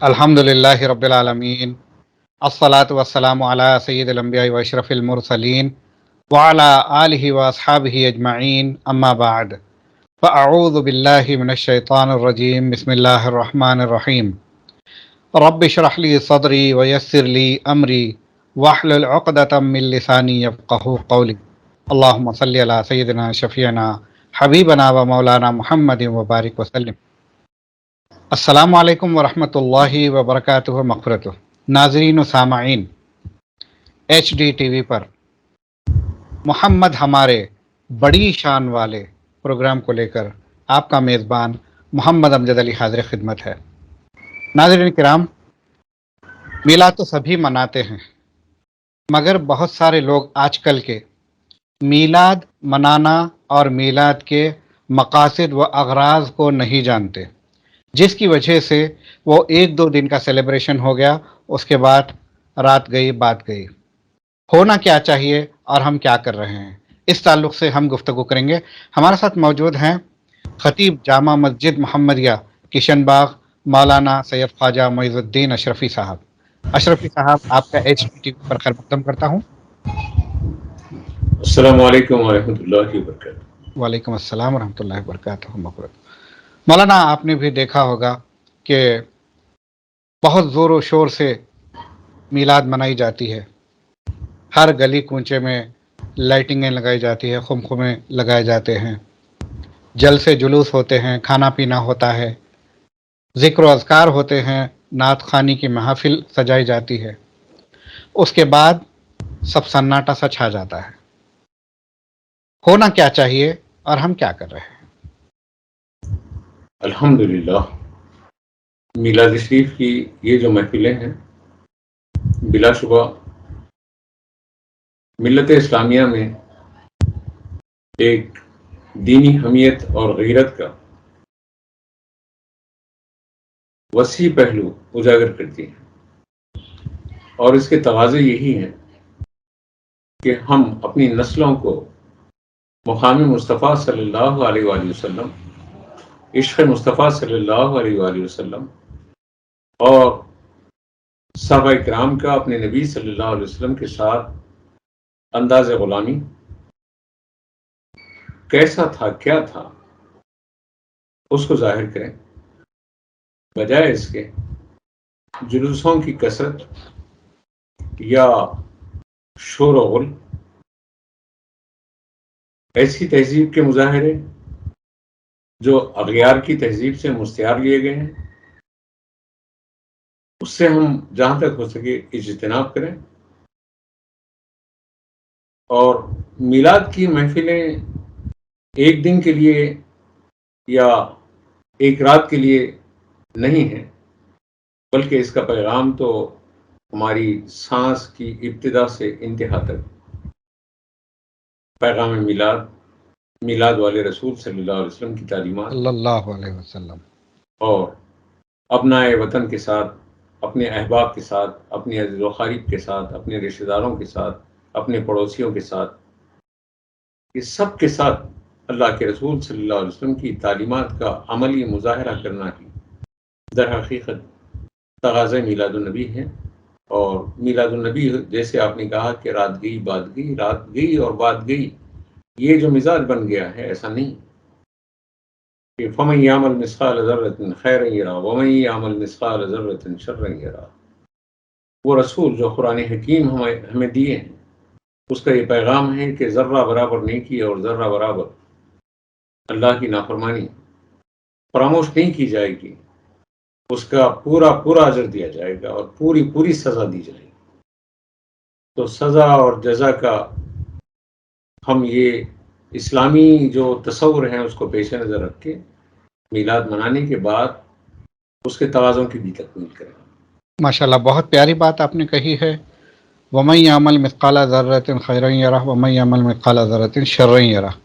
الحمدللہ رب العالمین، الصلاۃ والسلام علی سید الانبیاء و اشرف المرسلین وعلی آلہ و اصحابہ اجمعین، اما بعد فاعوذ باللہ من الشیطان الرجیم، بسم اللہ الرحمن الرحیم۔ رب اشرح لی صدری ویسر لی امری واحلل عقدۃ من لسانی یفقہوا قولی۔ اللہم صلی علی سیدنا شفیعنا حبیبنا و مولانا محمد وبارک وسلم۔ السلام علیکم ورحمۃ اللہ وبرکاتہ مغفرتہ۔ ناظرین و سامعین، ایچ ڈی ٹی وی پر محمد ہمارے بڑی شان والے پروگرام کو لے کر آپ کا میزبان محمد امجد علی حاضر خدمت ہے۔ ناظرین کرام، میلاد تو سبھی مناتے ہیں، مگر بہت سارے لوگ آج کل کے میلاد منانا اور میلاد کے مقاصد و اغراض کو نہیں جانتے، جس کی وجہ سے وہ ایک دو دن کا سیلیبریشن ہو گیا، اس کے بعد رات گئی بات گئی۔ ہونا کیا چاہیے اور ہم کیا کر رہے ہیں، اس تعلق سے ہم گفتگو کریں گے۔ ہمارے ساتھ موجود ہیں خطیب جامع مسجد محمدیہ کشن باغ مولانا سید خواجہ معیز الدین اشرفی صاحب۔ اشرفی صاحب، آپ کا ایچ ٹی وی پر خیر مقدم کرتا ہوں۔ السلام علیکم ورحمۃ اللہ وبرکاتہ۔ وعلیکم السلام ورحمۃ اللہ وبرکاتہ۔ مولانا، آپ نے بھی دیکھا ہوگا کہ بہت زور و شور سے میلاد منائی جاتی ہے، ہر گلی کوچے میں لائٹنگیں لگائی جاتی ہے، خمخمیں لگائے جاتے ہیں، جلسے جلوس ہوتے ہیں، کھانا پینا ہوتا ہے، ذکر و اذکار ہوتے ہیں، نعت خوانی کی محافل سجائی جاتی ہے۔ اس کے بعد سب سناٹا سا چھا جاتا ہے۔ ہونا کیا چاہیے اور ہم کیا کر رہے ہیں؟ الحمدللہ، میلاد شریف کی یہ جو محفلیں ہیں، بلا شبہ ملت اسلامیہ میں ایک دینی حمیت اور غیرت کا وسیع پہلو اجاگر کرتی ہیں، اور اس کے تقاضے یہی ہیں کہ ہم اپنی نسلوں کو مقام مصطفیٰ صلی اللہ علیہ وآلہ وسلم، عشق مصطفیٰ صلی اللہ علیہ وآلہ وسلم اور صحابہ کرام کا اپنے نبی صلی اللہ علیہ وسلم کے ساتھ انداز غلامی کیسا تھا، کیا تھا، اس کو ظاہر کریں، بجائے اس کے جلوسوں کی کثرت یا شور و غل، ایسی تہذیب کے مظاہرے جو اغیار کی تہذیب سے مستعار لیے گئے ہیں، اس سے ہم جہاں تک ہو سکے اجتناب کریں، اور میلاد کی محفلیں ایک دن کے لیے یا ایک رات کے لیے نہیں ہیں، بلکہ اس کا پیغام تو ہماری سانس کی ابتدا سے انتہا تک پیغام میلاد والے رسول صلی اللہ علیہ وسلم کی تعلیمات صلی اللہ علیہ وسلم، اور ابنائے وطن کے ساتھ، اپنے احباب کے ساتھ، اپنے عزیز و اقارب کے ساتھ، اپنے رشتہ داروں کے ساتھ، اپنے پڑوسیوں کے ساتھ، یہ سب کے ساتھ اللہ کے رسول صلی اللہ علیہ وسلم کی تعلیمات کا عملی مظاہرہ کرنا ہی در حقیقت تقاضۂ میلاد النبی ہیں۔ اور میلاد النبی، جیسے آپ نے کہا کہ رات گئی بات گئی، رات گئی اور بات گئی، یہ جو مزاج بن گیا ہے، ایسا نہیں کہ فَمَن يَعْمَلْ مِثْقَالَ ذَرَّةٍ خَيْرًا يَرَهُ وَمَن يَعْمَلْ مِثْقَالَ ذَرَّةٍ شَرًّا يَرَهُ۔ وہ رسول جو قرآن حکیم ہمیں دیے ہیں، اس کا یہ پیغام ہے کہ ذرہ برابر نیکی اور ذرہ برابر اللہ کی نافرمانی فراموش نہیں کی جائے گی، اس کا پورا اجر دیا جائے گا اور پوری سزا دی جائے گی۔ تو سزا اور جزا کا ہم یہ اسلامی جو تصور ہیں اس کو پیش نظر رکھ کے میلاد منانے کے بعد اس کے تقاضوں کی بھی تکمیل کریں۔ ماشاءاللہ، بہت پیاری بات آپ نے کہی ہے۔ وَمَن يَعْمَلْ مِثْقَالَ ذَرَّةٍ خَيْرًا يَرَهُ وَمَن يَعْمَلْ مِثْقَالَ ذَرَّةٍ شَرًّا يَرَهُ۔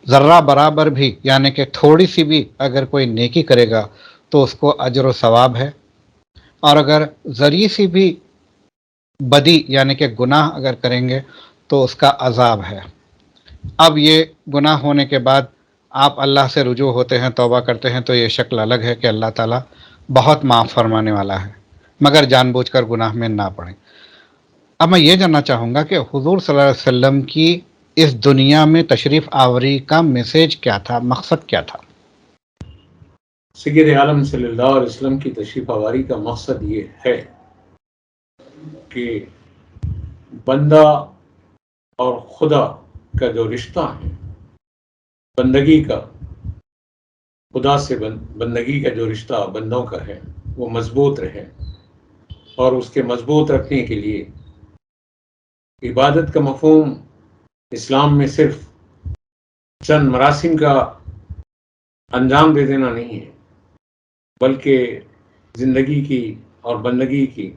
ذرہ برابر بھی، یعنی کہ تھوڑی سی بھی اگر کوئی نیکی کرے گا تو اس کو اجر و ثواب ہے، اور اگر ذری سی بھی بدی یعنی کہ گناہ اگر کریں گے تو اس کا عذاب ہے۔ اب یہ گناہ ہونے کے بعد آپ اللہ سے رجوع ہوتے ہیں، توبہ کرتے ہیں، تو یہ شکل الگ ہے کہ اللہ تعالیٰ بہت معاف فرمانے والا ہے، مگر جان بوجھ کر گناہ میں نہ پڑیں۔ اب میں یہ جاننا چاہوں گا کہ حضور صلی اللہ علیہ وسلم کی اس دنیا میں تشریف آوری کا میسج کیا تھا، مقصد کیا تھا؟ سید عالم صلی اللہ علیہ وسلم کی تشریف آوری کا مقصد یہ ہے کہ بندہ اور خدا کا جو رشتہ ہے، بندگی کا، خدا سے بندگی کا جو رشتہ بندوں کا ہے، وہ مضبوط رہے، اور اس کے مضبوط رکھنے کے لیے عبادت کا مفہوم اسلام میں صرف چند مراسم کا انجام دے دینا نہیں ہے، بلکہ زندگی کی اور بندگی کی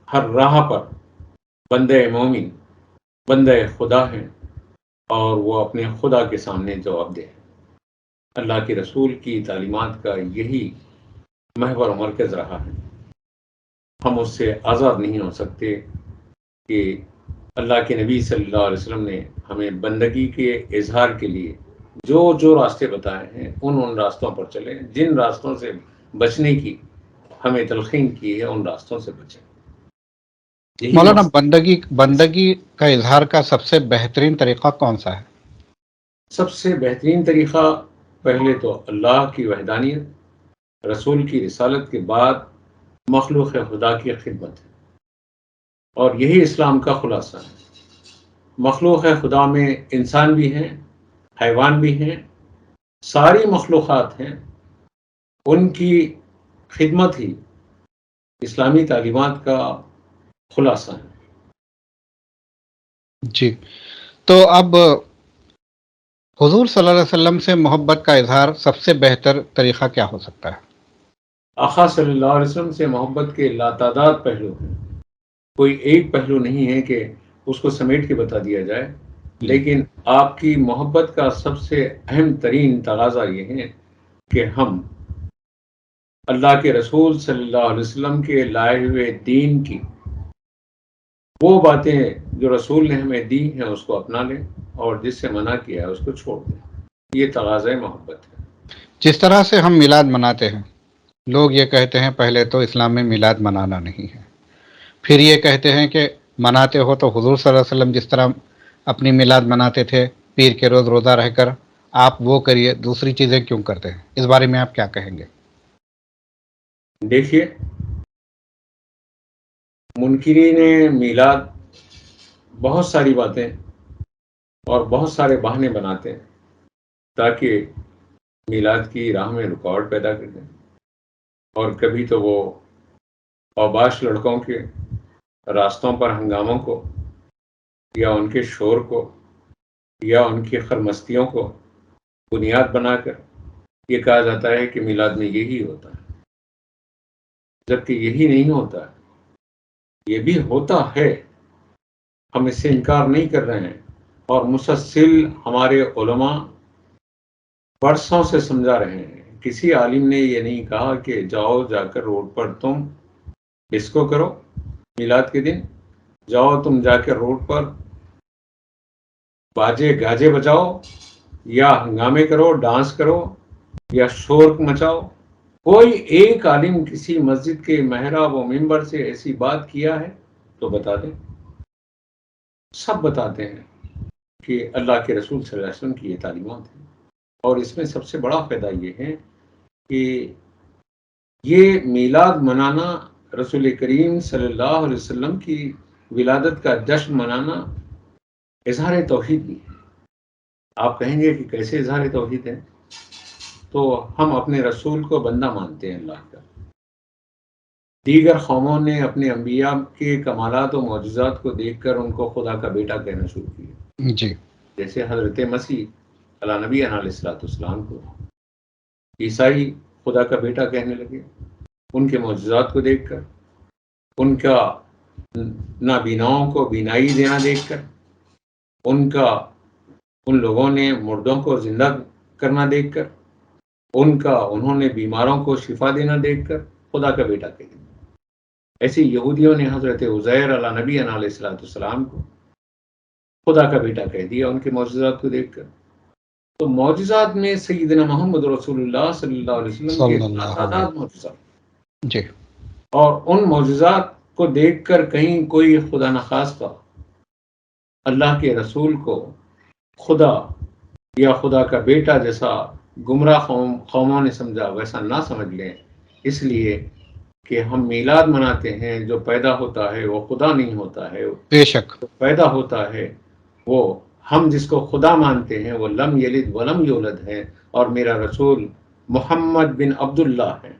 ہر راہ پر بندہ مومن بندہ خدا ہے، اور وہ اپنے خدا کے سامنے جواب دہ ہے۔ اللہ کے رسول کی تعلیمات کا یہی محور و مرکز رہا ہے۔ ہم اس سے آزاد نہیں ہو سکتے کہ اللہ کے نبی صلی اللہ علیہ وسلم نے ہمیں بندگی کے اظہار کے لیے جو راستے بتائے ہیں، ان راستوں پر چلیں، جن راستوں سے بچنے کی ہمیں تلقین کی ہے، ان راستوں سے بچیں۔ یہی مولانا، مقصد۔ بندگی کا اظہار کا سب سے بہترین طریقہ کون سا ہے؟ سب سے بہترین طریقہ پہلے تو اللہ کی وحدانیت، رسول کی رسالت کے بعد مخلوق خدا کی خدمت ہے، اور یہی اسلام کا خلاصہ ہے۔ مخلوق خدا میں انسان بھی ہیں، حیوان بھی ہیں، ساری مخلوقات ہیں، ان کی خدمت ہی اسلامی تعلیمات کا خلاصہ ہے۔ جی، تو اب حضور صلی اللہ علیہ وسلم سے محبت کا اظہار سب سے بہتر طریقہ کیا ہو سکتا ہے؟ آقا صلی اللہ علیہ وسلم سے محبت کے لاتعداد پہلو ہیں، کوئی ایک پہلو نہیں ہے کہ اس کو سمیٹ کے بتا دیا جائے، لیکن آپ کی محبت کا سب سے اہم ترین تقاضا یہ ہے کہ ہم اللہ کے رسول صلی اللہ علیہ وسلم کے لائے ہوئے دین کی وہ باتیں جو رسول نے ہمیں دی ہیں اس کو اپنا لیں، اور جس سے منع کیا ہے اس کو چھوڑ دیں۔ یہ تقاضۂ محبت ہے۔ جس طرح سے ہم میلاد مناتے ہیں، لوگ یہ کہتے ہیں پہلے تو اسلام میں میلاد منانا نہیں ہے، پھر یہ کہتے ہیں کہ مناتے ہو تو حضور صلی اللہ علیہ وسلم جس طرح اپنی میلاد مناتے تھے پیر کے روز روزہ رہ کر، آپ وہ کریے، دوسری چیزیں کیوں کرتے ہیں؟ اس بارے میں آپ کیا کہیں گے؟ دیکھیے، منکرین میلاد بہت ساری باتیں اور بہت سارے بہانے بناتے ہیں تاکہ میلاد کی راہ میں رکاوٹ پیدا کر دیں، اور کبھی تو وہ اوباش لڑکوں کے راستوں پر ہنگاموں کو، یا ان کے شور کو، یا ان کی خرمستیوں کو بنیاد بنا کر یہ کہا جاتا ہے کہ میلاد میں یہی ہوتا ہے، جبکہ یہی نہیں ہوتا ہے۔ یہ بھی ہوتا ہے، ہم اس سے انکار نہیں کر رہے ہیں، اور مسلسل ہمارے علماء برسوں سے سمجھا رہے ہیں۔ کسی عالم نے یہ نہیں کہا کہ جاؤ جا کر روڈ پر تم ڈسکو کرو میلاد کے دن، جاؤ تم جا کے روڈ پر باجے گاجے بجاؤ، یا ہنگامے کرو، ڈانس کرو، یا شور مچاؤ۔ کوئی ایک عالم کسی مسجد کے محراب و منبر سے ایسی بات کیا ہے تو بتا دیں۔ سب بتاتے ہیں کہ اللہ کے رسول صلی اللہ علیہ وسلم کی یہ تعلیمات ہیں، اور اس میں سب سے بڑا فائدہ یہ ہے کہ یہ میلاد منانا، رسول کریم صلی اللہ علیہ وسلم کی ولادت کا جشن منانا اظہار توحید بھی ہے۔ آپ کہیں گے کہ کیسے اظہار توحید ہے؟ تو ہم اپنے رسول کو بندہ مانتے ہیں اللہ کا۔ دیگر قوموں نے اپنے انبیاء کے کمالات و معجزات کو دیکھ کر ان کو خدا کا بیٹا کہنا شروع کیا، جی، جیسے حضرت مسیح علیہ نبی علیہ السلام کو عیسائی خدا کا بیٹا کہنے لگے، ان کے معجزات کو دیکھ کر، ان کا نابیناؤں کو بینائی دینا دیکھ کر، ان لوگوں نے مردوں کو زندہ کرنا دیکھ کر، انہوں نے بیماروں کو شفا دینا دیکھ کر خدا کا بیٹا کہہ دیا۔ ایسے یہودیوں نے حضرت عزیر علیہ نبی علیہ السلام کو خدا کا بیٹا کہہ دیا ان کے معجزات کو دیکھ کر۔ تو معجزات میں سیدنا محمد رسول اللہ صلی اللہ علیہ وسلم کے صلی اللہ علیہ تعداد معجزات، جی اور ان معجزات کو دیکھ کر کہیں کوئی خدا نخواستہ اللہ کے رسول کو خدا یا خدا کا بیٹا جیسا گمراہ قوموں نے سمجھا، ویسا نہ سمجھ لیں، اس لیے کہ ہم میلاد مناتے ہیں، جو پیدا ہوتا ہے وہ خدا نہیں ہوتا ہے، بے شک. جو پیدا ہوتا ہے وہ ہم جس کو خدا مانتے ہیں وہ لم یلد ولم یولد ہے، اور میرا رسول محمد بن عبداللہ ہے،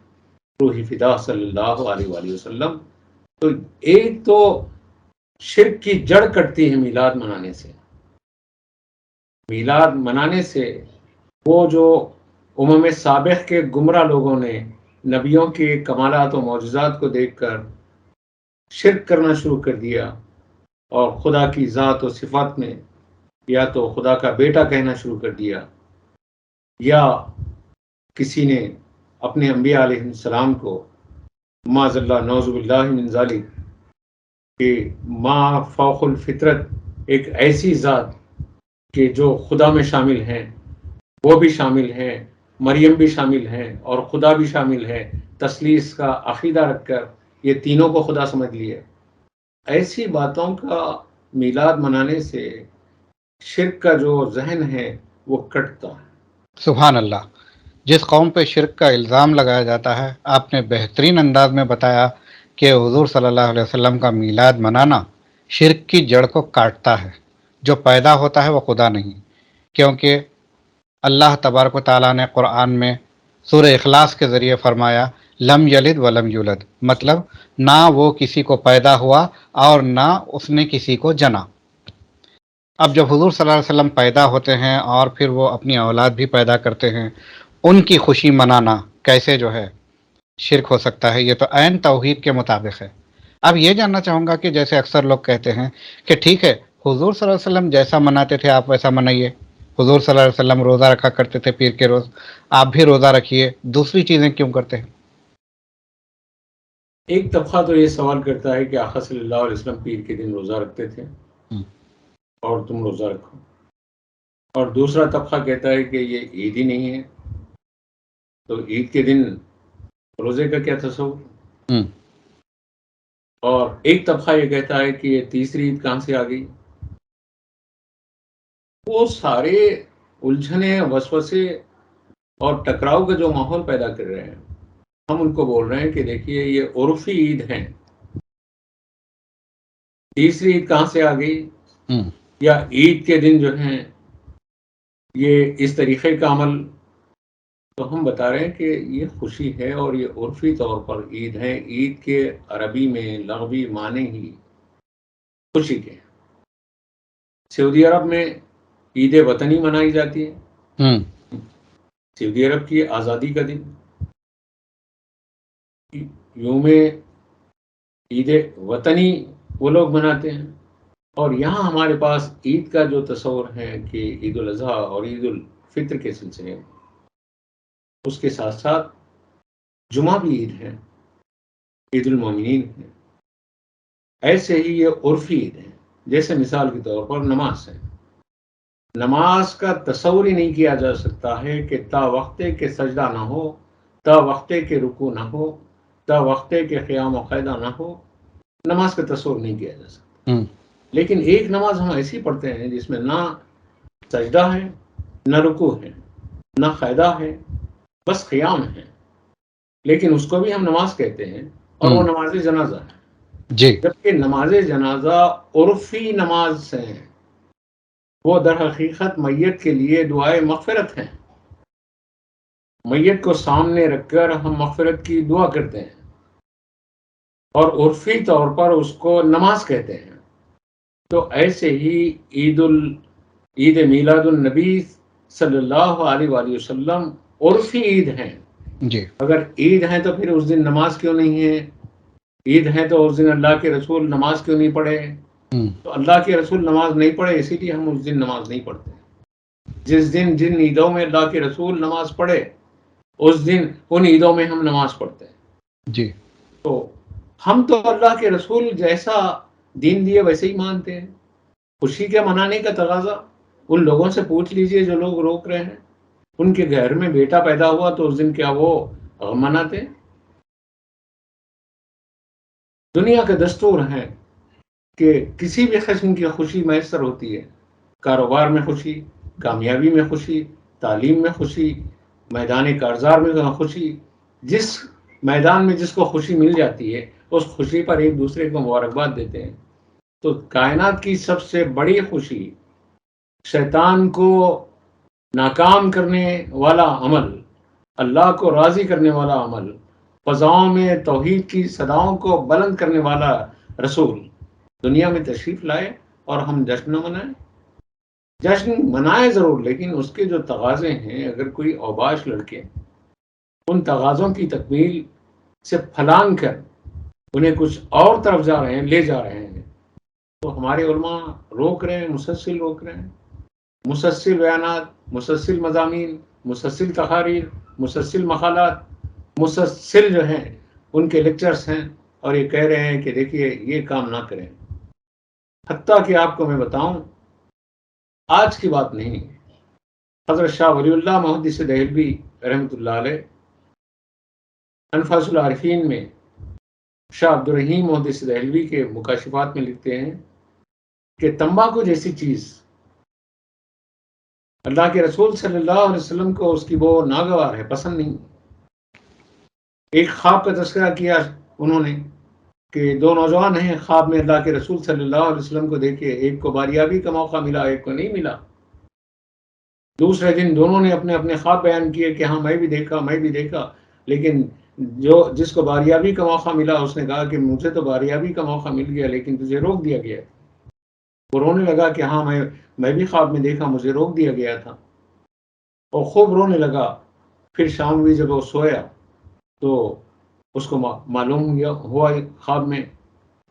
روح فدا صلی اللہ علیہ وآلہ وسلم. تو ایک تو شرک کی جڑ کٹتی ہے میلاد منانے سے. میلاد منانے سے وہ جو سابق کے گمراہ لوگوں نے نبیوں کے کمالات و معجزات کو دیکھ کر شرک کرنا شروع کر دیا اور خدا کی ذات و صفات میں یا تو خدا کا بیٹا کہنا شروع کر دیا، یا کسی نے اپنے انبیاء علیہ السلام کو معاذ اللہ نعوذ باللہ من ذالک کہ ما فوق الفطرت ایک ایسی ذات کہ جو خدا میں شامل ہیں، وہ بھی شامل ہیں، مریم بھی شامل ہیں اور خدا بھی شامل ہے، تثلیث کا عقیدہ رکھ کر یہ تینوں کو خدا سمجھ لیے. ایسی باتوں کا میلاد منانے سے شرک کا جو ذہن ہے وہ کٹتا ہے. سبحان اللہ. جس قوم پہ شرک کا الزام لگایا جاتا ہے، آپ نے بہترین انداز میں بتایا کہ حضور صلی اللہ علیہ وسلم کا میلاد منانا شرک کی جڑ کو کاٹتا ہے. جو پیدا ہوتا ہے وہ خدا نہیں، کیونکہ اللہ تبارک و تعالیٰ نے قرآن میں سورہ اخلاص کے ذریعے فرمایا لم یلد ولم یولد، مطلب نہ وہ کسی کو پیدا ہوا اور نہ اس نے کسی کو جنا. اب جب حضور صلی اللہ علیہ وسلم پیدا ہوتے ہیں اور پھر وہ اپنی اولاد بھی پیدا کرتے ہیں، ان کی خوشی منانا کیسے جو ہے شرک ہو سکتا ہے؟ یہ تو عین توحید کے مطابق ہے. اب یہ جاننا چاہوں گا کہ جیسے اکثر لوگ کہتے ہیں کہ ٹھیک ہے حضور صلی اللہ علیہ وسلم جیسا مناتے تھے آپ ویسا منائیے، حضور صلی اللہ علیہ وسلم روزہ رکھا کرتے تھے پیر کے روز، آپ بھی روزہ رکھیے، دوسری چیزیں کیوں کرتے ہیں؟ ایک طبقہ تو یہ سوال کرتا ہے کہ آقا صلی اللہ علیہ وسلم پیر کے دن روزہ رکھتے تھے اور تم روزہ رکھو، اور دوسرا طبقہ کہتا ہے کہ یہ عید ہی نہیں ہے تو عید کے دن روزے کا کیا تصور. اور ایک طبقہ یہ کہتا ہے کہ یہ تیسری عید کہاں سے آ گئی. وہ سارے الجھنے، وسوسے اور ٹکراؤ کا جو ماحول پیدا کر رہے ہیں، ہم ان کو بول رہے ہیں کہ دیکھیے یہ عرفی عید ہیں. تیسری عید کہاں سے آ گئی؟ یا عید کے دن جو ہیں یہ اس طریقے کا عمل، تو ہم بتا رہے ہیں کہ یہ خوشی ہے اور یہ عرفی طور پر عید ہے. عید کے عربی میں لغوی معنی ہی خوشی کے. سعودی عرب میں عید وطنی منائی جاتی ہے، سعودی عرب کی آزادی کا دن یوم عید وطنی وہ لوگ مناتے ہیں. اور یہاں ہمارے پاس عید کا جو تصور ہے کہ عید الاضحیٰ اور عید الفطر کے سلسلے میں اس کے ساتھ ساتھ جمعہ بھی عید ہے، عید المومنین ہے. ایسے ہی یہ عرفی عید ہے. جیسے مثال کے طور پر نماز ہے، نماز کا تصور ہی نہیں کیا جا سکتا ہے کہ تا وقتے کے سجدہ نہ ہو، تا وقتے کے رکوع نہ ہو، تا وقتے کے قیام و قعدہ نہ ہو. نماز کا تصور نہیں کیا جا سکتا. لیکن ایک نماز ہم ایسی پڑھتے ہیں جس میں نہ سجدہ ہے، نہ رکوع ہے، نہ قعدہ ہے، بس قیام ہے، لیکن اس کو بھی ہم نماز کہتے ہیں، اور وہ نماز جنازہ ہے. جبکہ نماز جنازہ عرفی نماز ہے، وہ در حقیقت میت کے لیے دعائے مغفرت ہیں. میت کو سامنے رکھ کر ہم مغفرت کی دعا کرتے ہیں اور عرفی طور پر اس کو نماز کہتے ہیں. تو ایسے ہی عید میلاد النبی صلی اللہ علیہ وآلہ وسلم عرفی عید ہیں. اگر عید ہے تو پھر اس دن نماز کیوں نہیں ہے؟ عید ہے تو اس دن اللہ کے رسول نماز کیوں نہیں پڑھے؟ تو اللہ کے رسول نماز نہیں پڑھے، اسی لیے ہم اس دن نماز نہیں پڑھتے. جس دن جن عیدوں میں اللہ کے رسول نماز پڑھے اس دن ان عیدوں میں ہم نماز پڑھتے ہیں. تو ہم تو اللہ کے رسول جیسا دین دیے ویسے ہی مانتے ہیں. خوشی کے منانے کا تقاضا ان لوگوں سے پوچھ لیجئے جو لوگ روک رہے ہیں. ان کے گھر میں بیٹا پیدا ہوا تو اس دن کیا وہ غم مناتے ہیں؟ دنیا کا دستور ہے کہ کسی بھی قسم کی خوشی میسر ہوتی ہے، کاروبار میں خوشی، کامیابی میں خوشی، تعلیم میں خوشی، میدان کارزار میں خوشی، جس میدان میں جس کو خوشی مل جاتی ہے اس خوشی پر ایک دوسرے کو مبارکباد دیتے ہیں۔ تو کائنات کی سب سے بڑی خوشی شیطان کو ناکام کرنے والا عمل، اللہ کو راضی کرنے والا عمل، فضاؤں میں توحید کی صداؤں کو بلند کرنے والا رسول دنیا میں تشریف لائے اور ہم جشن منائیں۔ جشن منائے ضرور، لیکن اس کے جو تقاضے ہیں، اگر کوئی اوباش لڑکے ان تقاضوں کی تکمیل سے پھلانگ کر انہیں کچھ اور طرف جا رہے ہیں، لے جا رہے ہیں، تو ہمارے علماء روک رہے ہیں، مسلسل روک رہے ہیں، مسلسل بیانات، مسلسل مضامین، مسلسل تقاریر، مسلسل مقالات، مسلسل جو ہیں ان کے لیکچرز ہیں، اور یہ کہہ رہے ہیں کہ دیکھیے یہ کام نہ کریں۔ حتیٰ کہ آپ کو میں بتاؤں، آج کی بات نہیں، حضرت شاہ ولی اللہ محدث دہلوی رحمۃ اللہ علیہ انفاس العارفین میں شاہ عبد الرحیم محدث دہلوی کے مکاشفات میں لکھتے ہیں کہ تمباکو جیسی چیز اللہ کے رسول صلی اللہ علیہ وسلم کو اس کی وہ ناگوار ہے، پسند نہیں۔ ایک خواب کا تذکرہ کیا انہوں نے کہ دو نوجوان ہیں، خواب میں اللہ کے رسول صلی اللہ علیہ وسلم کو دیکھے، ایک کو باریابی کا موقع ملا، ایک کو نہیں ملا۔ دوسرے دن دونوں نے اپنے اپنے خواب بیان کیے کہ ہاں میں بھی دیکھا، لیکن جس کو باریابی کا موقع ملا اس نے کہا کہ مجھے تو باریابی کا موقع مل گیا لیکن تجھے روک دیا گیا۔ وہ رونے لگا کہ ہاں میں بھی خواب میں دیکھا، مجھے روک دیا گیا تھا، اور خوب رونے لگا۔ پھر شام ہوئی، جب وہ سویا تو اس کو معلوم ہوا خواب میں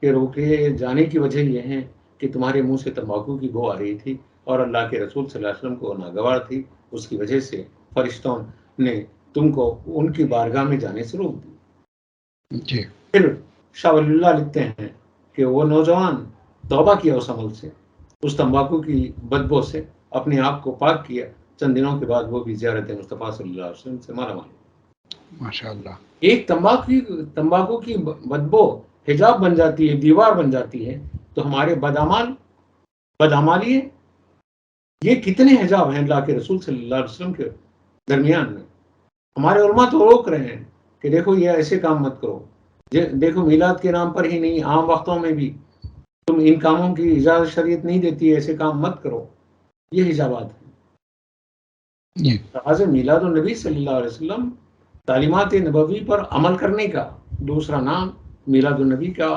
کہ روکے جانے کی وجہ یہ ہے کہ تمہارے منہ سے تمباکو کی بو آ رہی تھی اور اللہ کے رسول صلی اللہ علیہ وسلم کو ناگوار تھی، اس کی وجہ سے فرشتوں نے تم کو ان کی بارگاہ میں جانے سے روک دی۔ جی پھر شاہ ولی اللہ لکھتے ہیں کہ وہ نوجوان توبہ کیا اس عمل سے، اس تمباکو کی بدبو سے اپنے آپ کو پاک کیا، چند دنوں کے بعد وہ بھی زیارت مصطفیٰ صلی اللہ علیہ وسلم سے مالا مال۔ ماشاء اللہ۔ ایک تمباکو کی بدبو حجاب بن جاتی ہے، دیوار بن جاتی ہے، تو ہمارے بدعمالی ہے، یہ کتنے حجاب ہیں اللہ کے رسول صلی اللہ علیہ وسلم کے درمیان میں۔ ہمارے علماء تو روک رہے ہیں کہ دیکھو یہ ایسے کام مت کرو، دیکھو میلاد کے نام پر ہی نہیں، عام وقتوں میں بھی تم ان کاموں کی اجازت شریعت نہیں دیتی ہے، ایسے کام مت کرو، یہ حجابات ہیں۔ تقاضے میلاد النبی صلی اللہ علیہ وسلم، تعلیمات نبوی پر عمل کرنے کا دوسرا نام میلاد النبی کا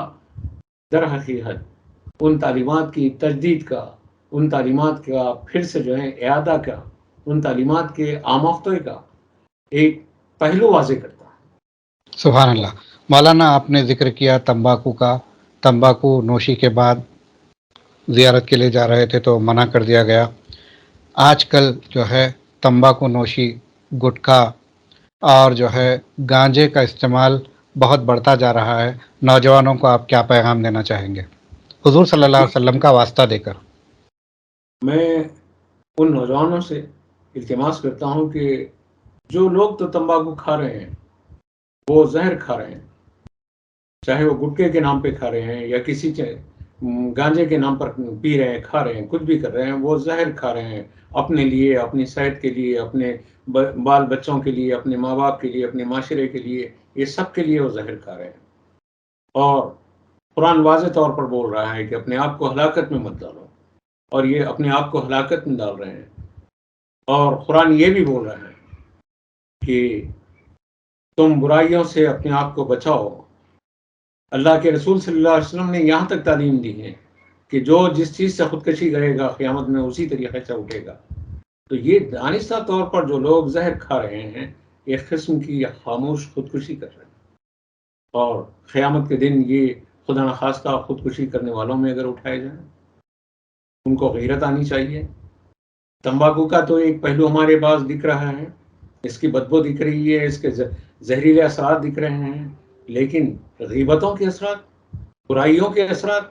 در حقیقت ان تعلیمات کی تجدید کا، ان تعلیمات کا پھر سے جو ہے اعادہ کا، ان تعلیمات کے آموختہ کا ایک پہلو واضح کرتا ہے۔ سبحان اللہ۔ مولانا آپ نے ذکر کیا تمباکو کا، تمباکو نوشی کے بعد زیارت کے لیے جا رہے تھے تو منع کر دیا گیا۔ آج کل جو ہے تمباکو نوشی، گٹکا اور جو ہے گانجے کا استعمال بہت بڑھتا جا رہا ہے، نوجوانوں کو آپ کیا پیغام دینا چاہیں گے حضور صلی اللہ علیہ وسلم کا واسطہ دے کر؟ میں ان نوجوانوں سے التماس کرتا ہوں کہ جو لوگ تو تمباکو کھا رہے ہیں وہ زہر کھا رہے ہیں، چاہے وہ گٹکے کے نام پہ کھا رہے ہیں یا کسی گانجے کے نام پر پی رہے ہیں، کھا رہے ہیں، کچھ بھی کر رہے ہیں، وہ زہر کھا رہے ہیں اپنے لیے، اپنی صحت کے لیے، اپنے بال بچوں کے لیے، اپنے ماں باپ کے لیے، اپنے معاشرے کے لیے، یہ سب کے لیے وہ زہر کھا رہے ہیں۔ اور قرآن واضح طور پر بول رہا ہے کہ اپنے آپ کو ہلاکت میں مت ڈالو، اور یہ اپنے آپ کو ہلاکت میں ڈال رہے ہیں۔ اور قرآن یہ بھی بول رہا ہے کہ تم برائیوں سے اپنے آپ کو بچاؤ۔ اللہ کے رسول صلی اللہ علیہ وسلم نے یہاں تک تعلیم دی ہے کہ جو جس چیز سے خودکشی کرے گا قیامت میں اسی طریقے سے اٹھے گا۔ تو یہ دانستہ طور پر جو لوگ زہر کھا رہے ہیں، ایک قسم کی خاموش خودکشی کر رہے ہیں، اور قیامت کے دن یہ خدا نخواستہ خودکشی کرنے والوں میں اگر اٹھائے جائیں، ان کو غیرت آنی چاہیے۔ تمباکو کا تو ایک پہلو ہمارے پاس دکھ رہا ہے، اس کی بدبو دکھ رہی ہے، اس کے زہریلے اثرات دکھ رہے ہیں، لیکن غیبتوں کے اثرات، برائیوں کے اثرات،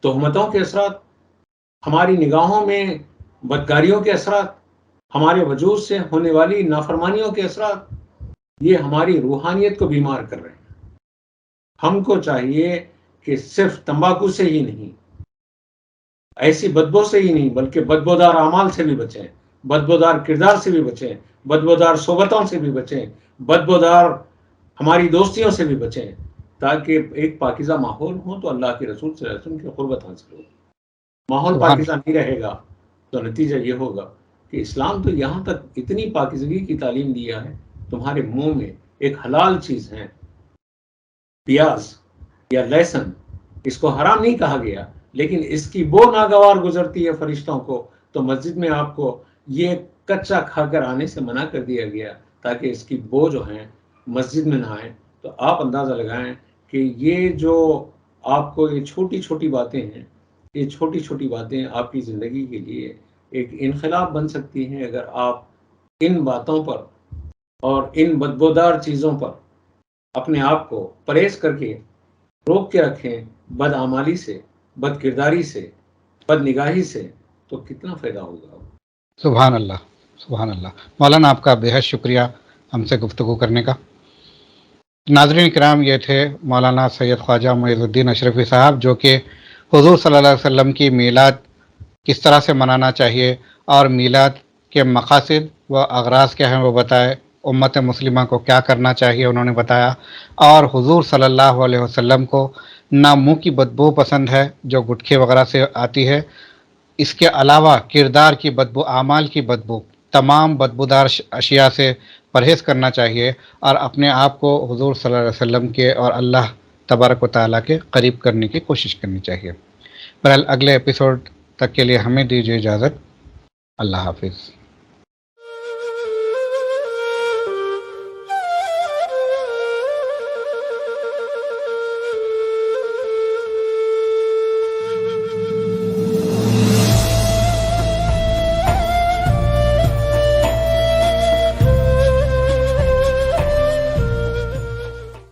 تہمتوں کے اثرات، ہماری نگاہوں میں بدکاریوں کے اثرات، ہمارے وجود سے ہونے والی نافرمانیوں کے اثرات، یہ ہماری روحانیت کو بیمار کر رہے ہیں۔ ہم کو چاہیے کہ صرف تمباکو سے ہی نہیں، ایسی بدبو سے ہی نہیں، بلکہ بدبودار اعمال سے بھی بچیں، بدبودار کردار سے بھی بچیں، بدبودار صحبتوں سے بھی بچیں، بدبودار ہماری دوستیوں سے بھی بچیں، تاکہ ایک پاکیزہ ماحول ہو تو اللہ کے رسول صلی اللہ علیہ وسلم کی قربت حاصل ہو۔ ماحول سبحان پاکیزہ نہیں رہے گا تو نتیجہ یہ ہوگا کہ اسلام تو یہاں تک اتنی پاکیزگی کی تعلیم دیا ہے، تمہارے منہ میں ایک حلال چیز ہے پیاز یا لہسن، اس کو حرام نہیں کہا گیا، لیکن اس کی بو ناگوار گزرتی ہے فرشتوں کو، تو مسجد میں آپ کو یہ کچا کھا کر آنے سے منع کر دیا گیا تاکہ اس کی بو جو ہیں مسجد میں نہ آئے۔ تو آپ اندازہ لگائیں کہ یہ جو آپ کو یہ چھوٹی چھوٹی باتیں ہیں، یہ چھوٹی چھوٹی باتیں آپ کی زندگی کے لیے ایک انقلاب بن سکتی ہیں اگر آپ ان باتوں پر اور ان بدبودار چیزوں پر اپنے آپ کو پرہیز کر کے روک کے رکھیں، بد اعمالی سے، بد کرداری سے، بد نگاہی سے، تو کتنا فائدہ ہوگا۔ سبحان اللہ، سبحان اللہ۔ مولانا آپ کا بےحد شکریہ ہم سے گفتگو کرنے کا۔ ناظرین کرام، یہ تھے مولانا سید خواجہ معیز الدین اشرفی صاحب، جو کہ حضور صلی اللہ علیہ وسلم کی میلاد کس طرح سے منانا چاہیے اور میلاد کے مقاصد و اغراض کیا ہیں وہ بتائے، امت مسلمہ کو کیا کرنا چاہیے انہوں نے بتایا، اور حضور صلی اللہ علیہ وسلم کو نہ منہ کی بدبو پسند ہے جو گٹکے وغیرہ سے آتی ہے، اس کے علاوہ کردار کی بدبو، اعمال کی بدبو، تمام بدبودار اشیاء سے پرہیز کرنا چاہیے اور اپنے آپ کو حضور صلی اللہ علیہ وسلم کے اور اللہ تبارک و تعالیٰ کے قریب کرنے کی کوشش کرنی چاہیے۔ بہرحال اگلے ایپیسوڈ تک کے لیے ہمیں دیجیے اجازت۔ اللہ حافظ۔